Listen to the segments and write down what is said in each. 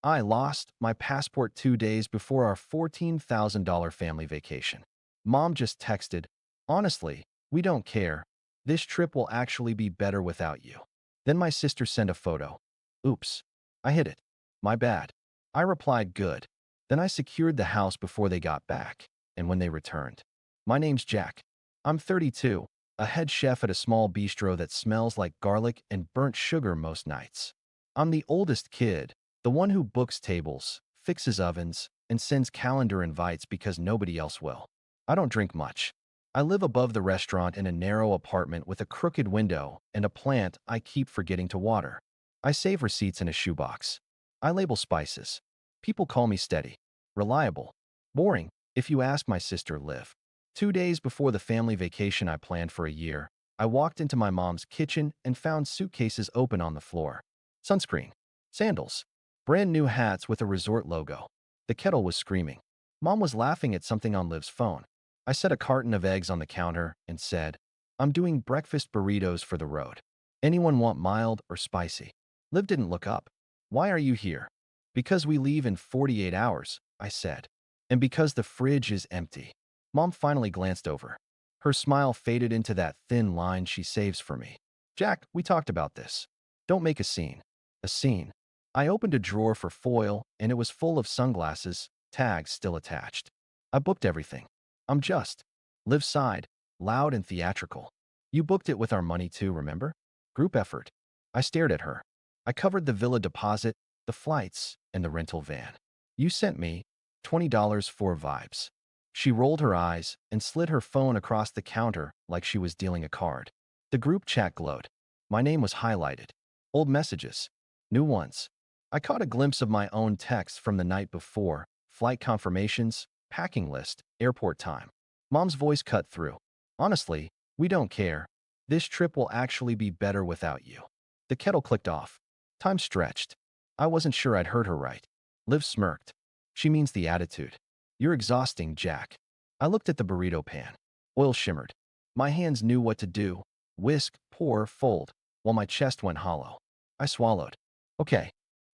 I lost my passport 2 days before our $14,000 family vacation. Mom just texted, "Honestly, we don't care. This trip will actually be better without you." Then my sister sent a photo. Oops, I hid it. My bad. I replied, "Good." Then I secured the house before they got back, and when they returned. My name's Jack. I'm 32, a head chef at a small bistro that smells like garlic and burnt sugar most nights. I'm the oldest kid, the one who books tables, fixes ovens, and sends calendar invites because nobody else will. I don't drink much. I live above the restaurant in a narrow apartment with a crooked window and a plant I keep forgetting to water. I save receipts in a shoebox. I label spices. People call me steady, reliable, boring, if you ask my sister Liv. 2 days before the family vacation I planned for a year, I walked into my mom's kitchen and found suitcases open on the floor. Sunscreen, sandals, brand new hats with a resort logo. The kettle was screaming. Mom was laughing at something on Liv's phone. I set a carton of eggs on the counter and said, "I'm doing breakfast burritos for the road. Anyone want mild or spicy?" Liv didn't look up. "Why are you here?" "Because we leave in 48 hours, I said. "And because the fridge is empty." Mom finally glanced over. Her smile faded into that thin line she saves for me. "Jack, we talked about this. Don't make a scene." A scene. I opened a drawer for foil, and it was full of sunglasses, tags still attached. I booked everything. I'm just. Liv sighed, loud and theatrical. "You booked it with our money too, remember? Group effort." I stared at her. "I covered the villa deposit, the flights, and the rental van. You sent me $20 for vibes." She rolled her eyes and slid her phone across the counter like she was dealing a card. The group chat glowed. My name was highlighted. Old messages. New ones. I caught a glimpse of my own text from the night before, flight confirmations, packing list, airport time. Mom's voice cut through. "Honestly, we don't care. This trip will actually be better without you." The kettle clicked off. Time stretched. I wasn't sure I'd heard her right. Liv smirked. "She means the attitude." "You're exhausting, Jack." I looked at the burrito pan. Oil shimmered. My hands knew what to do. Whisk, pour, fold, while my chest went hollow. I swallowed. "Okay."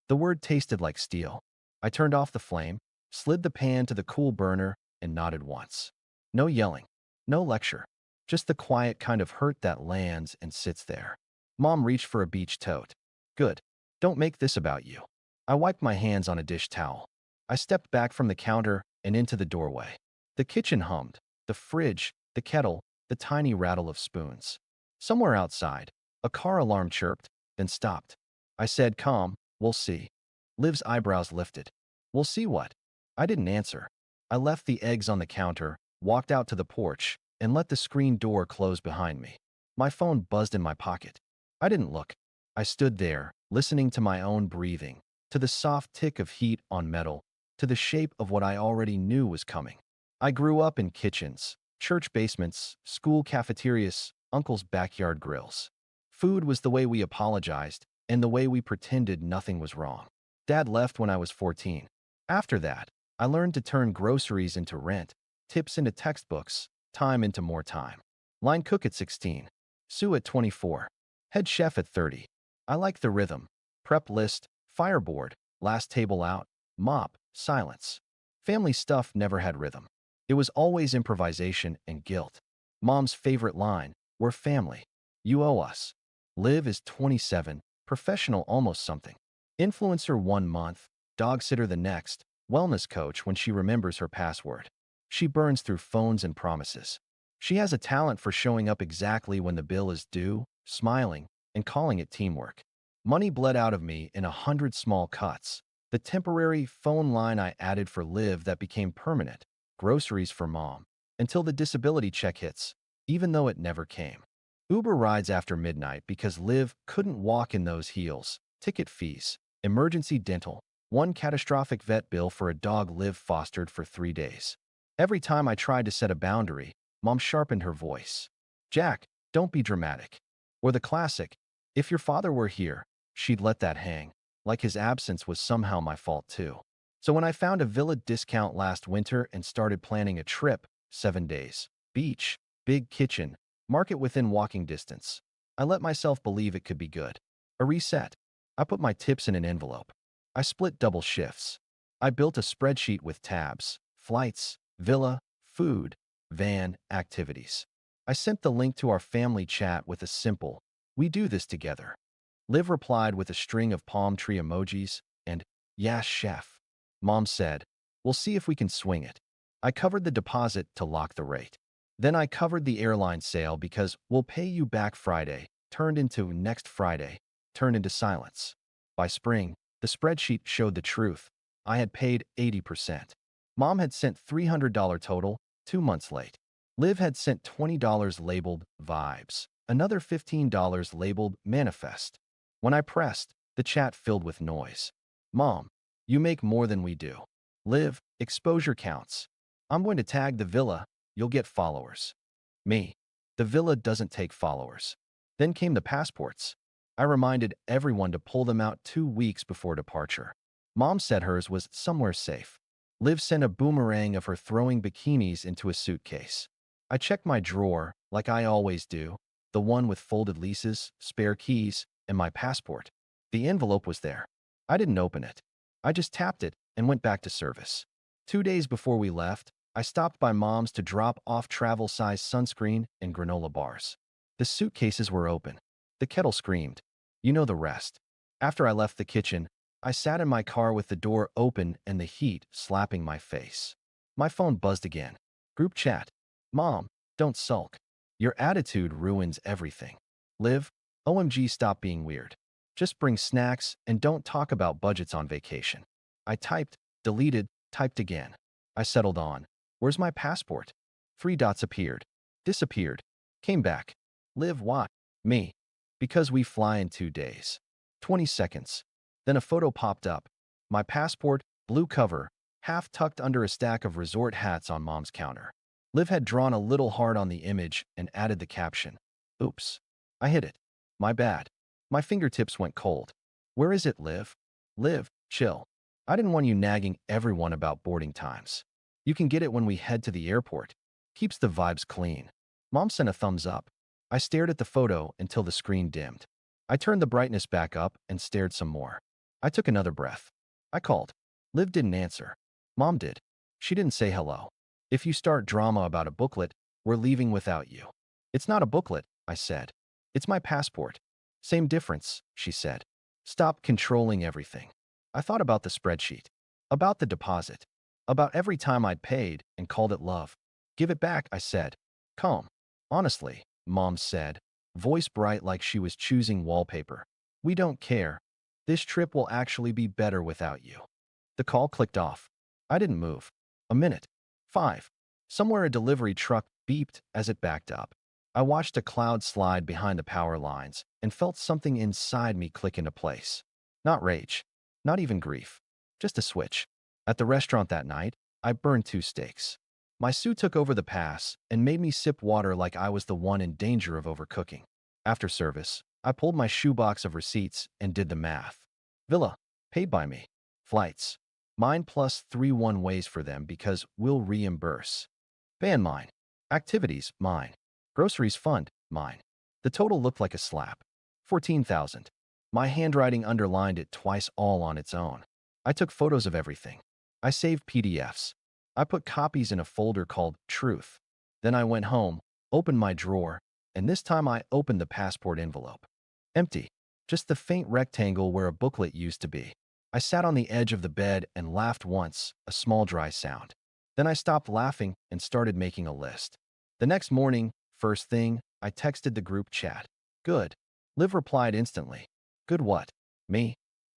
The word tasted like steel. I turned off the flame, slid the pan to the cool burner, and nodded once. No yelling. No lecture. Just the quiet kind of hurt that lands and sits there. Mom reached for a beach tote. "Good. Don't make this about you." I wiped my hands on a dish towel. I stepped back from the counter and into the doorway. The kitchen hummed, the fridge, the kettle, the tiny rattle of spoons. Somewhere outside, a car alarm chirped, then stopped. I said, calm, "We'll see." Liv's eyebrows lifted. "We'll see what?" I didn't answer. I left the eggs on the counter, walked out to the porch, and let the screen door close behind me. My phone buzzed in my pocket. I didn't look. I stood there, listening to my own breathing, to the soft tick of heat on metal, to the shape of what I already knew was coming. I grew up in kitchens, church basements, school cafeterias, uncle's backyard grills. Food was the way we apologized and the way we pretended nothing was wrong. Dad left when I was 14. After that, I learned to turn groceries into rent, tips into textbooks, time into more time. Line cook at 16. Sue at 24. Head chef at 30. I like the rhythm. Prep list, fireboard, last table out, mop, silence. Family stuff never had rhythm. It was always improvisation and guilt. Mom's favorite line, "We're family. You owe us." Liv is 27, professional almost something. Influencer 1 month, dog sitter the next, wellness coach when she remembers her password. She burns through phones and promises. She has a talent for showing up exactly when the bill is due, smiling, and calling it teamwork. Money bled out of me in 100 small cuts. The temporary phone line I added for Liv that became permanent, groceries for Mom, until the disability check hits, even though it never came. Uber rides after midnight because Liv couldn't walk in those heels, ticket fees, emergency dental, one catastrophic vet bill for a dog Liv fostered for 3 days. Every time I tried to set a boundary, Mom sharpened her voice. "Jack, don't be dramatic." Or the classic, "If your father were here," she'd let that hang, like his absence was somehow my fault too. So when I found a villa discount last winter and started planning a trip, 7 days, beach, big kitchen, market within walking distance, I let myself believe it could be good. A reset. I put my tips in an envelope. I split double shifts. I built a spreadsheet with tabs, flights, villa, food, van, activities. I sent the link to our family chat with a simple, "We do this together." Liv replied with a string of palm tree emojis and, "Yes, chef." Mom said, "We'll see if we can swing it." I covered the deposit to lock the rate. Then I covered the airline sale because "we'll pay you back Friday" turned into "next Friday," turned into silence. By spring, the spreadsheet showed the truth. I had paid 80%. Mom had sent $300 total, 2 months late. Liv had sent $20 labeled Vibes, another $15 labeled Manifest. When I pressed, the chat filled with noise. "Mom, you make more than we do." "Liv, exposure counts." "I'm going to tag the villa. You'll get followers." "Me, the villa doesn't take followers." Then came the passports. I reminded everyone to pull them out 2 weeks before departure. Mom said hers was somewhere safe. Liv sent a boomerang of her throwing bikinis into a suitcase. I checked my drawer, like I always do, the one with folded leases, spare keys, and my passport. The envelope was there. I didn't open it. I just tapped it and went back to service. 2 days before we left, I stopped by Mom's to drop off travel-size sunscreen and granola bars. The suitcases were open. The kettle screamed. You know the rest. After I left the kitchen, I sat in my car with the door open and the heat slapping my face. My phone buzzed again. Group chat. "Mom, don't sulk. Your attitude ruins everything." "Liv, OMG, stop being weird. Just bring snacks and don't talk about budgets on vacation." I typed, deleted, typed again. I settled on, "Where's my passport?" 3 dots appeared. Disappeared. Came back. "Liv, why?" "Me. Because we fly in 2 days." 20 seconds. Then a photo popped up. My passport, blue cover, half tucked under a stack of resort hats on Mom's counter. Liv had drawn a little heart on the image and added the caption, "Oops. I hit it. My bad." My fingertips went cold. "Where is it, Liv?" "Liv, chill. I didn't want you nagging everyone about boarding times. You can get it when we head to the airport. Keeps the vibes clean." Mom sent a thumbs up. I stared at the photo until the screen dimmed. I turned the brightness back up and stared some more. I took another breath. I called. Liv didn't answer. Mom did. She didn't say hello. "If you start drama about a booklet, we're leaving without you." "It's not a booklet," I said. "It's my passport." "Same difference," she said. "Stop controlling everything." I thought about the spreadsheet, about the deposit, about every time I'd paid and called it love. "Give it back," I said. "Calm." "Honestly," Mom said, voice bright like she was choosing wallpaper. "We don't care. This trip will actually be better without you." The call clicked off. I didn't move. A minute. 5. Somewhere a delivery truck beeped as it backed up. I watched a cloud slide behind the power lines and felt something inside me click into place. Not rage. Not even grief. Just a switch. At the restaurant that night, I burned 2 steaks. My sous took over the pass and made me sip water like I was the one in danger of overcooking. After service, I pulled my shoebox of receipts and did the math. Villa, paid by me. Flights, mine plus 3 one-ways for them because we'll reimburse. Van, mine. Activities, mine. Groceries fund, mine. The total looked like a slap. 14,000. My handwriting underlined it twice all on its own. I took photos of everything. I saved PDFs. I put copies in a folder called Truth. Then I went home, opened my drawer, and this time I opened the passport envelope. Empty. Just the faint rectangle where a booklet used to be. I sat on the edge of the bed and laughed once, a small dry sound. Then I stopped laughing and started making a list. The next morning, first thing, I texted the group chat. "Good." Liv replied instantly. "Good what?" "Me.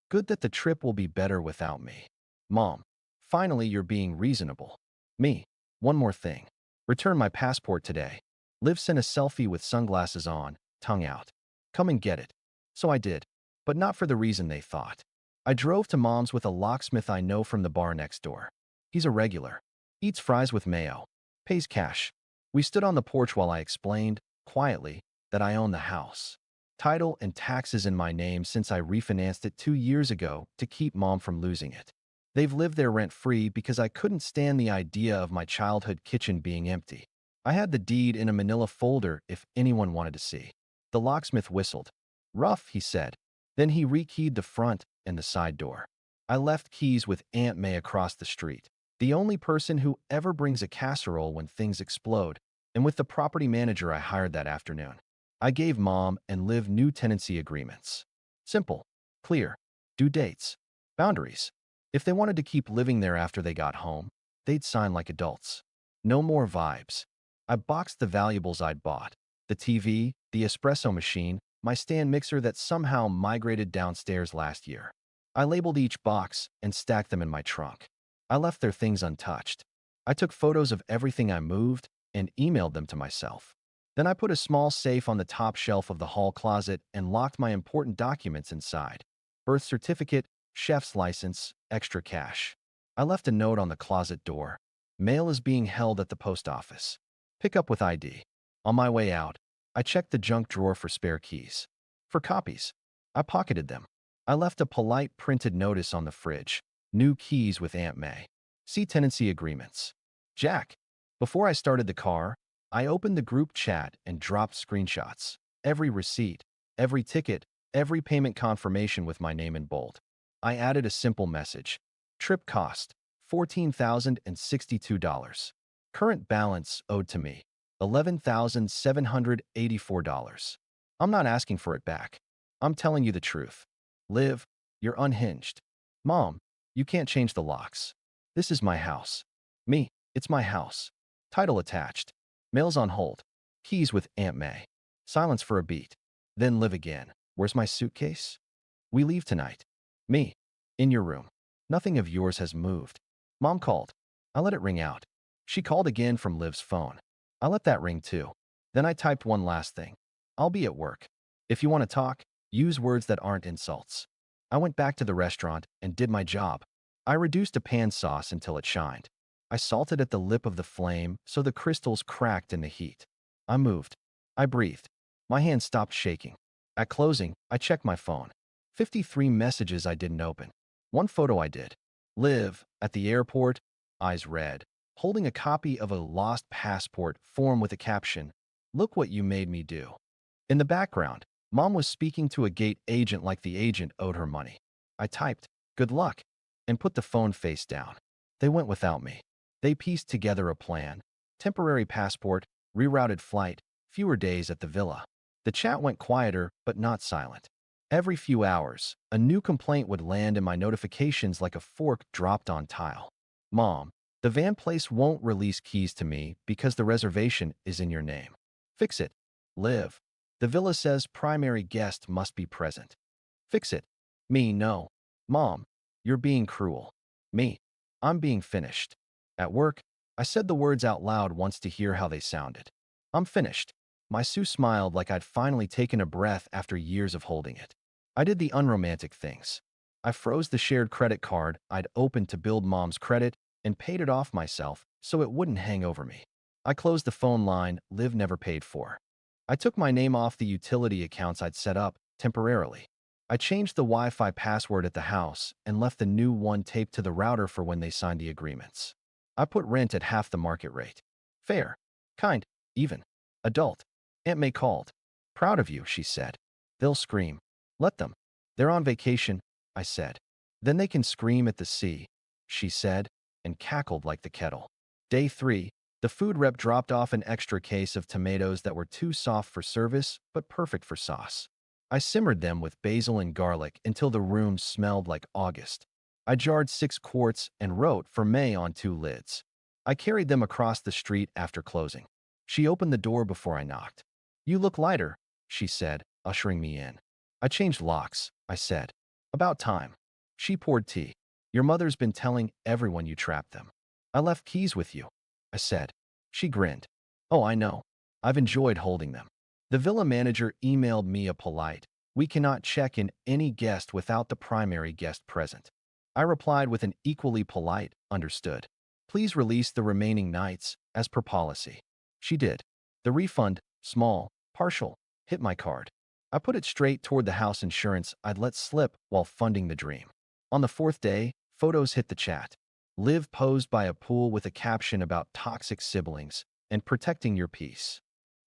Good that the trip will be better without me." "Mom. Finally, you're being reasonable." "Me. One more thing. Return my passport today." Liv sent a selfie with sunglasses on, tongue out. "Come and get it." So I did, but not for the reason they thought. I drove to Mom's with a locksmith I know from the bar next door. He's a regular. Eats fries with mayo. Pays cash. We stood on the porch while I explained, quietly, that I own the house. Title and taxes in my name since I refinanced it 2 years ago to keep Mom from losing it. They've lived there rent-free because I couldn't stand the idea of my childhood kitchen being empty. I had the deed in a manila folder if anyone wanted to see. The locksmith whistled. "Rough," he said. Then he rekeyed the front and the side door. I left keys with Aunt May across the street, the only person who ever brings a casserole when things explode, and with the property manager I hired that afternoon. I gave Mom and Liv new tenancy agreements. Simple, clear, due dates, boundaries. If they wanted to keep living there after they got home, they'd sign like adults. No more vibes. I boxed the valuables I'd bought: the TV, the espresso machine, my stand mixer that somehow migrated downstairs last year. I labeled each box and stacked them in my trunk. I left their things untouched. I took photos of everything I moved and emailed them to myself. Then I put a small safe on the top shelf of the hall closet and locked my important documents inside: birth certificate, chef's license, extra cash. I left a note on the closet door: mail is being held at the post office. Pick up with ID. On my way out, I checked the junk drawer for spare keys. For copies, I pocketed them. I left a polite printed notice on the fridge: new keys with Aunt May. See tenancy agreements. Jack. Before I started the car, I opened the group chat and dropped screenshots: every receipt, every ticket, every payment confirmation with my name in bold. I added a simple message: trip cost, $14,062. Current balance owed to me, $11,784. I'm not asking for it back. I'm telling you the truth. Liv, you're unhinged. Mom, you can't change the locks. This is my house. Me, it's my house. Title attached. Mail's on hold. Keys with Aunt May. Silence for a beat. Then Liv again. Where's my suitcase? We leave tonight. Me. In your room. Nothing of yours has moved. Mom called. I let it ring out. She called again from Liv's phone. I let that ring too. Then I typed one last thing: I'll be at work. If you want to talk, use words that aren't insults. I went back to the restaurant and did my job. I reduced a pan sauce until it shined. I salted at the lip of the flame so the crystals cracked in the heat. I moved. I breathed. My hand stopped shaking. At closing, I checked my phone. 53 messages I didn't open. One photo I did. Liv, at the airport, eyes red, holding a copy of a lost passport form with a caption: "Look what you made me do." In the background, Mom was speaking to a gate agent like the agent owed her money. I typed, "Good luck," and put the phone face down. They went without me. They pieced together a plan: temporary passport, rerouted flight, fewer days at the villa. The chat went quieter, but not silent. Every few hours, a new complaint would land in my notifications like a fork dropped on tile. Mom, the van place won't release keys to me because the reservation is in your name. Fix it. Liv, the villa says primary guest must be present. Fix it. Me, no. Mom, you're being cruel. Me, I'm being finished. At work, I said the words out loud once to hear how they sounded. I'm finished. My Sue smiled like I'd finally taken a breath after years of holding it. I did the unromantic things. I froze the shared credit card I'd opened to build Mom's credit and paid it off myself so it wouldn't hang over me. I closed the phone line Liv never paid for. I took my name off the utility accounts I'd set up temporarily. I changed the Wi-Fi password at the house and left the new one taped to the router for when they signed the agreements. I put rent at half the market rate. Fair, kind, even. Adult. Aunt May called. Proud of you, she said. They'll scream. Let them. They're on vacation, I said. Then they can scream at the sea, she said, and cackled like the kettle. Day 3, the food rep dropped off an extra case of tomatoes that were too soft for service, but perfect for sauce. I simmered them with basil and garlic until the room smelled like August. I jarred 6 quarts and wrote "for May" on 2 lids. I carried them across the street after closing. She opened the door before I knocked. You look lighter, she said, ushering me in. I changed locks, I said. About time. She poured tea. Your mother's been telling everyone you trapped them. I left keys with you, I said. She grinned. Oh, I know. I've enjoyed holding them. The villa manager emailed me a polite: we cannot check in any guest without the primary guest present. I replied with an equally polite, understood. Please release the remaining nights, as per policy. She did. The refund, small, partial, hit my card. I put it straight toward the house insurance I'd let slip while funding the dream. On the 4th day, photos hit the chat. Liv posed by a pool with a caption about toxic siblings and protecting your peace.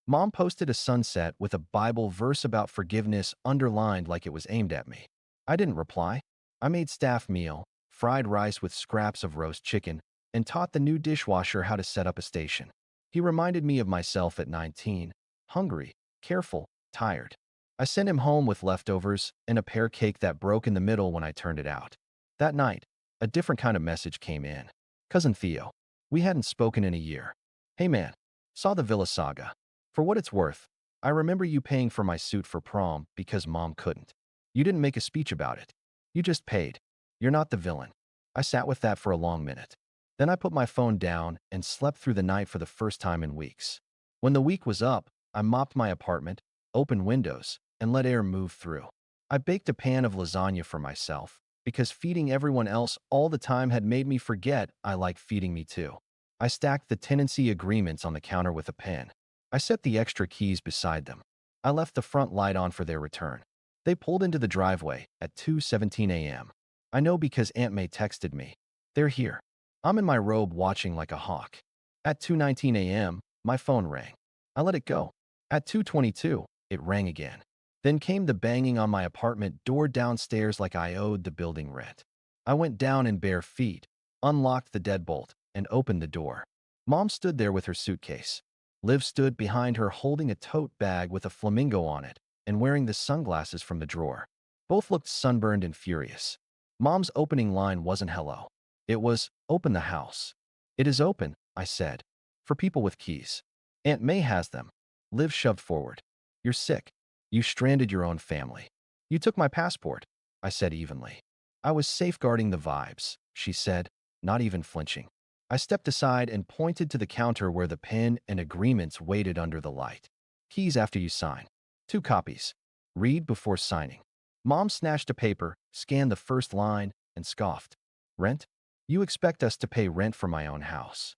Mom posted a sunset with a Bible verse about forgiveness underlined like it was aimed at me. I didn't reply. I made staff meal, fried rice with scraps of roast chicken, and taught the new dishwasher how to set up a station. He reminded me of myself at 19, hungry, careful, tired. I sent him home with leftovers and a pear cake that broke in the middle when I turned it out. That night, a different kind of message came in. Cousin Theo. We hadn't spoken in a year. Hey man, saw the Villa Saga. For what it's worth, I remember you paying for my suit for prom because mom couldn't. You didn't make a speech about it. You just paid. You're not the villain. I sat with that for a long minute. Then I put my phone down and slept through the night for the first time in weeks. When the week was up, I mopped my apartment, opened windows, and let air move through. I baked a pan of lasagna for myself because feeding everyone else all the time had made me forget I like feeding me too. I stacked the tenancy agreements on the counter with a pen. I set the extra keys beside them. I left the front light on for their return. They pulled into the driveway at 2:17 a.m. I know because Aunt May texted me. They're here. I'm in my robe watching like a hawk. At 2:19 a.m., my phone rang. I let it go. At 2:22, it rang again. Then came the banging on my apartment door downstairs like I owed the building rent. I went down in bare feet, unlocked the deadbolt, and opened the door. Mom stood there with her suitcase. Liv stood behind her holding a tote bag with a flamingo on it and wearing the sunglasses from the drawer. Both looked sunburned and furious. Mom's opening line wasn't hello. It was, open the house. It is open, I said. For people with keys. Aunt May has them. Liv shoved forward. You're sick. You stranded your own family. You took my passport, I said evenly. I was safeguarding the vibes, she said, not even flinching. I stepped aside and pointed to the counter where the pen and agreements waited under the light. Keys after you sign. 2 copies. Read before signing. Mom snatched a paper, scanned the first line, and scoffed. Rent? You expect us to pay rent for my own house.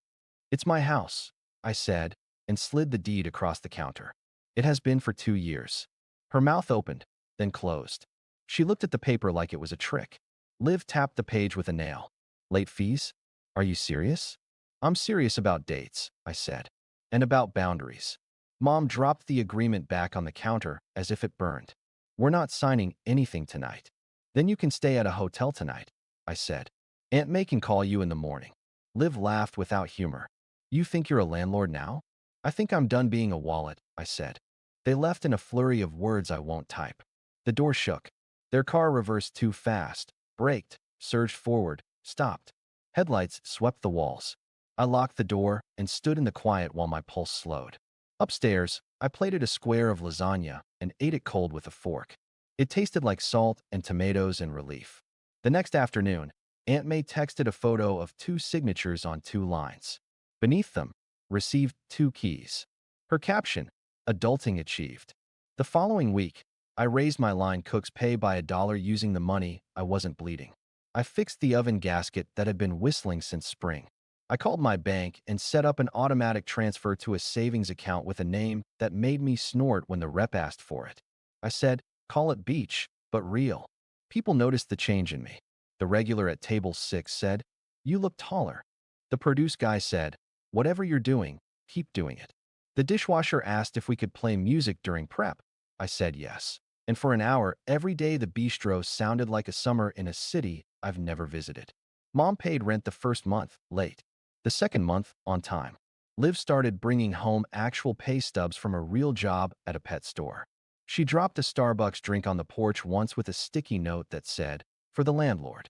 It's my house, I said, and slid the deed across the counter. It has been for 2 years. Her mouth opened, then closed. She looked at the paper like it was a trick. Liv tapped the page with a nail. Late fees? Are you serious? I'm serious about dates, I said. And about boundaries. Mom dropped the agreement back on the counter as if it burned. We're not signing anything tonight. Then you can stay at a hotel tonight, I said. Aunt May can call you in the morning. Liv laughed without humor. You think you're a landlord now? I think I'm done being a wallet, I said. They left in a flurry of words I won't type. The door shook. Their car reversed too fast, braked, surged forward, stopped. Headlights swept the walls. I locked the door and stood in the quiet while my pulse slowed. Upstairs, I plated a square of lasagna and ate it cold with a fork. It tasted like salt and tomatoes and relief. The next afternoon, Aunt May texted a photo of 2 signatures on 2 lines. Beneath them, received 2 keys. Her caption, adulting achieved. The following week, I raised my line cook's pay by $1 using the money I wasn't bleeding. I fixed the oven gasket that had been whistling since spring. I called my bank and set up an automatic transfer to a savings account with a name that made me snort when the rep asked for it. I said, call it beach, but real. People noticed the change in me. The regular at table 6 said, you look taller. The produce guy said, whatever you're doing, keep doing it. The dishwasher asked if we could play music during prep. I said yes. And for an hour, every day the bistro sounded like a summer in a city I've never visited. Mom paid rent the first month, late. The second month, on time. Liv started bringing home actual pay stubs from a real job at a pet store. She dropped a Starbucks drink on the porch once with a sticky note that said, for the landlord.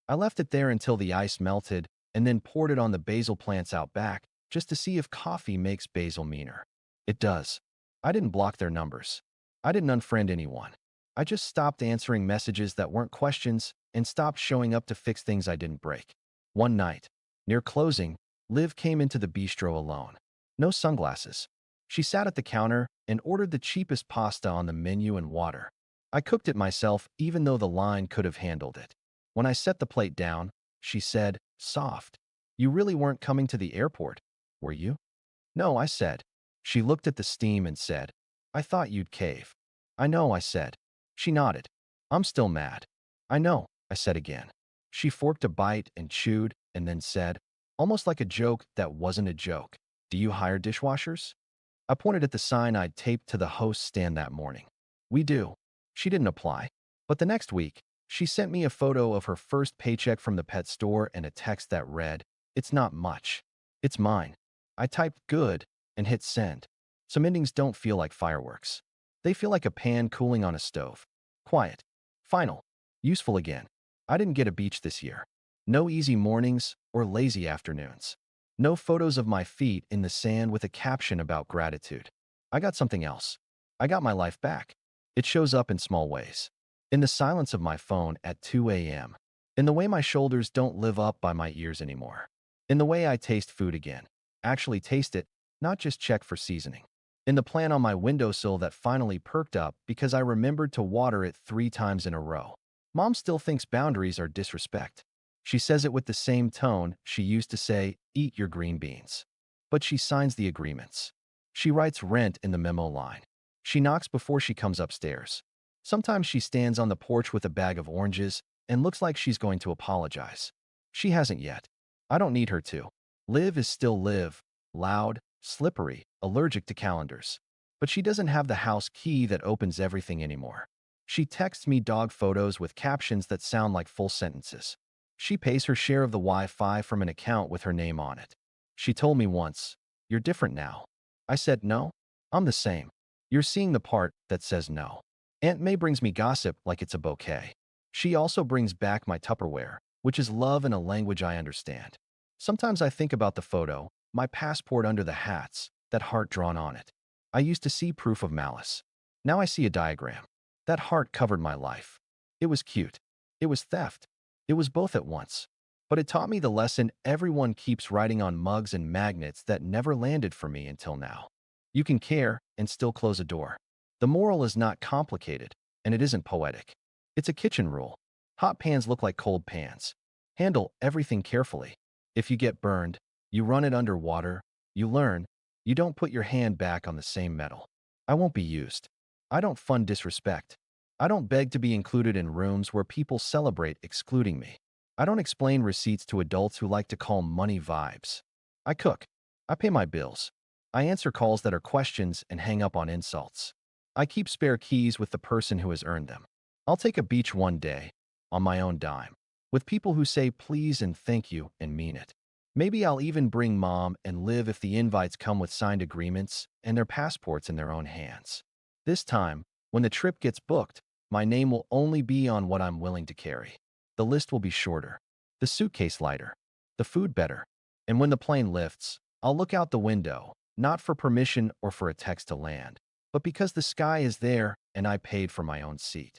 I left it there until the ice melted and then poured it on the basil plants out back just to see if coffee makes basil meaner. It does. I didn't block their numbers. I didn't unfriend anyone. I just stopped answering messages that weren't questions and stopped showing up to fix things I didn't break. One night, near closing, Liv came into the bistro alone. No sunglasses. She sat at the counter and ordered the cheapest pasta on the menu and water. I cooked it myself even though the line could have handled it. When I set the plate down, she said, soft. You really weren't coming to the airport, were you? No, I said. She looked at the steam and said, I thought you'd cave. I know, I said. She nodded. I'm still mad. I know, I said again. She forked a bite and chewed and then said, almost like a joke that wasn't a joke, do you hire dishwashers? I pointed at the sign I'd taped to the host stand that morning. We do. She didn't apply. But the next week, She sent me a photo of her first paycheck from the pet store and a text that read, "It's not much. It's mine." I typed good and hit send. Some endings don't feel like fireworks. They feel like a pan cooling on a stove. Quiet. Final. Useful again. I didn't get a beach this year. No easy mornings or lazy afternoons. No photos of my feet in the sand with a caption about gratitude. I got something else. I got my life back. It shows up in small ways. In the silence of my phone at 2 a.m. In the way my shoulders don't live up by my ears anymore. In the way I taste food again. Actually taste it, not just check for seasoning. In the plant on my windowsill that finally perked up because I remembered to water it 3 times in a row. Mom still thinks boundaries are disrespect. She says it with the same tone she used to say, "Eat your green beans." But she signs the agreements. She writes rent in the memo line. She knocks before she comes upstairs. Sometimes she stands on the porch with a bag of oranges and looks like she's going to apologize. She hasn't yet. I don't need her to. Liv is still Liv, loud, slippery, allergic to calendars. But she doesn't have the house key that opens everything anymore. She texts me dog photos with captions that sound like full sentences. She pays her share of the Wi-Fi from an account with her name on it. She told me once, "You're different now." I said, "No, I'm the same." You're seeing the part that says no. Aunt May brings me gossip like it's a bouquet. She also brings back my Tupperware, which is love in a language I understand. Sometimes I think about the photo, my passport under the hats, that heart drawn on it. I used to see proof of malice. Now I see a diagram. That heart covered my life. It was cute. It was theft. It was both at once. But it taught me the lesson everyone keeps writing on mugs and magnets that never landed for me until now. You can care and still close a door. The moral is not complicated, and it isn't poetic. It's a kitchen rule. Hot pans look like cold pans. Handle everything carefully. If you get burned, you run it under water, you learn, you don't put your hand back on the same metal. I won't be used. I don't fund disrespect. I don't beg to be included in rooms where people celebrate excluding me. I don't explain receipts to adults who like to call money vibes. I cook. I pay my bills. I answer calls that are questions and hang up on insults. I keep spare keys with the person who has earned them. I'll take a beach one day, on my own dime, with people who say please and thank you and mean it. Maybe I'll even bring mom and Liv if the invites come with signed agreements and their passports in their own hands. This time, when the trip gets booked, my name will only be on what I'm willing to carry. The list will be shorter, the suitcase lighter, the food better. And when the plane lifts, I'll look out the window, not for permission or for a text to land, but because the sky is there and I paid for my own seat.